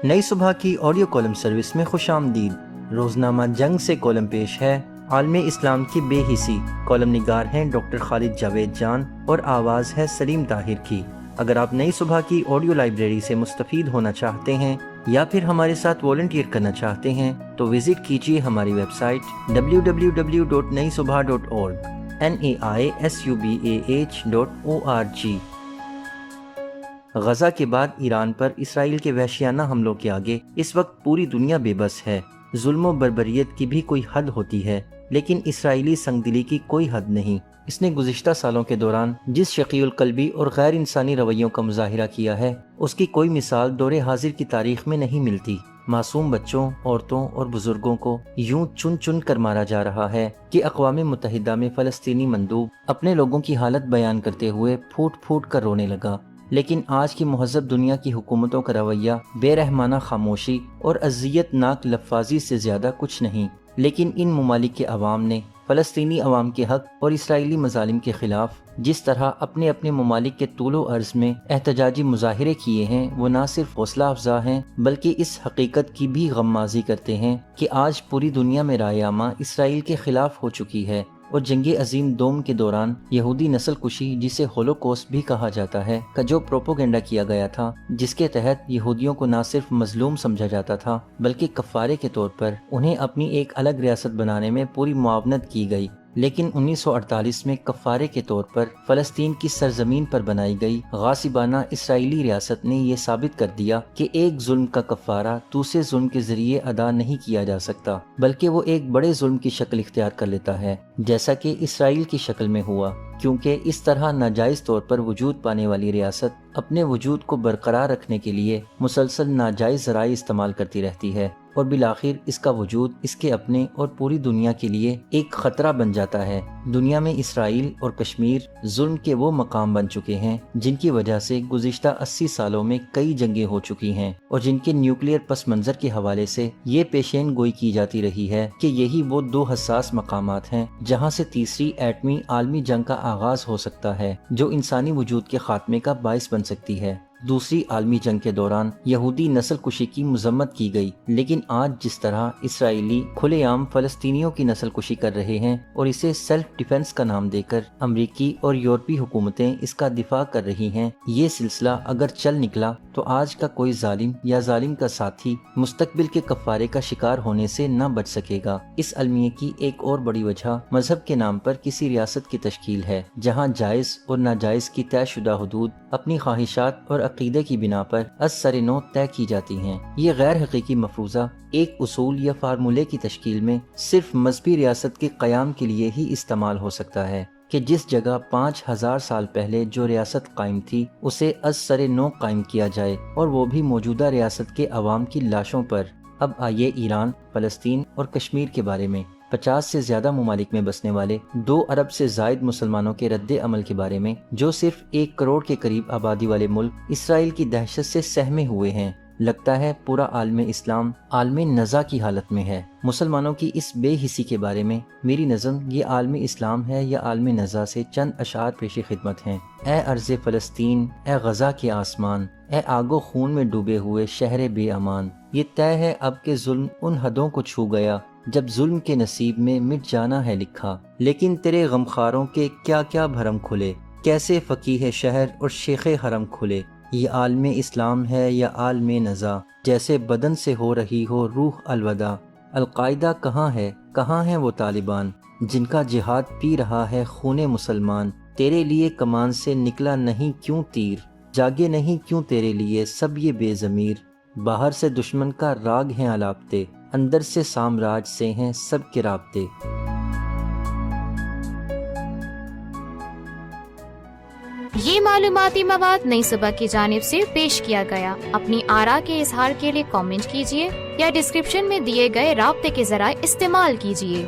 نئی صبح کی آڈیو کالم سروس میں خوش آمدید۔ روزنامہ جنگ سے کالم پیش ہے عالم اسلام کی بے حسی۔ کالم نگار ہیں ڈاکٹر خالد جاوید جان اور آواز ہے سلیم طاہر کی۔ اگر آپ نئی صبح کی آڈیو لائبریری سے مستفید ہونا چاہتے ہیں یا پھر ہمارے ساتھ والنٹیئر کرنا چاہتے ہیں تو وزٹ کیجیے ہماری web site www.naisubha.org naisubah.org۔ Gaza کے بعد ایران پر اسرائیل کے وحشیانہ حملوں کے آگے اس وقت پوری دنیا بے بس ہے۔ ظلم و بربریت کی بھی کوئی حد ہوتی ہے، لیکن اسرائیلی سنگدلی کی کوئی حد نہیں۔ اس نے گزشتہ سالوں کے دوران جس شقی القلبی اور غیر انسانی رویوں کا مظاہرہ کیا ہے، اس کی کوئی مثال دور حاضر کی تاریخ میں نہیں ملتی۔ معصوم بچوں، عورتوں اور بزرگوں کو یوں چن چن کر مارا جا رہا ہے کہ اقوام متحدہ میں فلسطینی مندوب اپنے لوگوں کی حالت بیان کرتے ہوئے پھوٹ پھوٹ کر رونے لگا۔ لیکن آج کی مہذب دنیا کی حکومتوں کا رویہ بے رحمانہ خاموشی اور اذیت ناک لفاظی سے زیادہ کچھ نہیں۔ لیکن ان ممالک کے عوام نے فلسطینی عوام کے حق اور اسرائیلی مظالم کے خلاف جس طرح اپنے اپنے ممالک کے طول و عرض میں احتجاجی مظاہرے کیے ہیں، وہ نہ صرف حوصلہ افزا ہیں بلکہ اس حقیقت کی بھی غمازی کرتے ہیں کہ آج پوری دنیا میں رائے عامہ اسرائیل کے خلاف ہو چکی ہے، اور جنگ عظیم دوم کے دوران یہودی نسل کشی، جسے ہولوکوسٹ بھی کہا جاتا ہے، کا جو پروپوگنڈا کیا گیا تھا، جس کے تحت یہودیوں کو نہ صرف مظلوم سمجھا جاتا تھا بلکہ کفارے کے طور پر انہیں اپنی ایک الگ ریاست بنانے میں پوری معاونت کی گئی۔ لیکن 1948 میں کفارے کے طور پر فلسطین کی سرزمین پر بنائی گئی غاصبانہ اسرائیلی ریاست نے یہ ثابت کر دیا کہ ایک ظلم کا کفارہ دوسرے ظلم کے ذریعے ادا نہیں کیا جا سکتا، بلکہ وہ ایک بڑے ظلم کی شکل اختیار کر لیتا ہے، جیسا کہ اسرائیل کی شکل میں ہوا، کیونکہ اس طرح ناجائز طور پر وجود پانے والی ریاست اپنے وجود کو برقرار رکھنے کے لیے مسلسل ناجائز ذرائع استعمال کرتی رہتی ہے، اور بالآخر اس کا وجود اس کے اپنے اور پوری دنیا کے لیے ایک خطرہ بن جاتا ہے۔ دنیا میں اسرائیل اور کشمیر ظلم کے وہ مقام بن چکے ہیں جن کی وجہ سے گزشتہ 80 سالوں میں کئی جنگیں ہو چکی ہیں، اور جن کے نیوکلیئر پس منظر کے حوالے سے یہ پیشین گوئی کی جاتی رہی ہے کہ یہی وہ دو حساس مقامات ہیں جہاں سے تیسری ایٹمی عالمی جنگ کا آغاز ہو سکتا ہے، جو انسانی وجود کے خاتمے کا باعث بن سکتی ہے۔ دوسری عالمی جنگ کے دوران یہودی نسل کشی کی مذمت کی گئی، لیکن آج جس طرح اسرائیلی کھلے عام فلسطینیوں کی نسل کشی کر رہے ہیں اور اسے سیلف ڈیفنس کا نام دے کر امریکی اور یورپی حکومتیں اس کا دفاع کر رہی ہیں، یہ سلسلہ اگر چل نکلا تو آج کا کوئی ظالم یا ظالم کا ساتھی مستقبل کے کفارے کا شکار ہونے سے نہ بچ سکے گا۔ اس المیے کی ایک اور بڑی وجہ مذہب کے نام پر کسی ریاست کی تشکیل ہے، جہاں جائز اور ناجائز کی طے شدہ حدود اپنی خواہشات اور عقیدے کی بنا پر از سر نو طے کی جاتی ہیں۔ یہ غیر حقیقی مفروضہ ایک اصول یا فارمولے کی تشکیل میں صرف مذہبی ریاست کے قیام کے لیے ہی استعمال ہو سکتا ہے کہ جس جگہ 5000 سال پہلے جو ریاست قائم تھی اسے از سر نو قائم کیا جائے، اور وہ بھی موجودہ ریاست کے عوام کی لاشوں پر۔ اب آئیے ایران، فلسطین اور کشمیر کے بارے میں 50 سے زیادہ ممالک میں بسنے والے 2 ارب سے زائد مسلمانوں کے رد عمل کے بارے میں، جو صرف 1 کروڑ کے قریب آبادی والے ملک اسرائیل کی دہشت سے سہمے ہوئے ہیں۔ لگتا ہے پورا عالم اسلام عالم نزا کی حالت میں ہے۔ مسلمانوں کی اس بے حسی کے بارے میں میری نظم یہ عالم اسلام ہے یا عالم نزا سے چند اشعار پیش خدمت ہیں۔ اے ارض فلسطین، اے غزہ کے آسمان، اے آگ و خون میں ڈوبے ہوئے شہر بے امان، یہ طے ہے اب کے ظلم ان حدوں کو چھو گیا جب ظلم کے نصیب میں مٹ جانا ہے لکھا، لیکن تیرے غمخاروں کے کیا کیا بھرم کھلے، کیسے فقیہ شہر اور شیخ حرم کھلے۔ یہ عالم اسلام ہے یا عالم نزا، جیسے بدن سے ہو رہی ہو روح الوداع۔ القاعدہ کہاں ہے وہ طالبان، جن کا جہاد پی رہا ہے خون مسلمان۔ تیرے لیے کمان سے نکلا نہیں کیوں تیر، جاگے نہیں کیوں تیرے لیے سب یہ بے ضمیر۔ باہر سے دشمن کا راگ ہیں الاپتے، اندر سے سامراج سے ہیں سب کے رابطے۔ یہ معلوماتی مواد نئی صبح کی جانب سے پیش کیا گیا۔ اپنی آراء کے اظہار کے لیے کامنٹ کیجیے یا ڈسکرپشن میں دیے گئے رابطے کے ذرائع استعمال کیجیے۔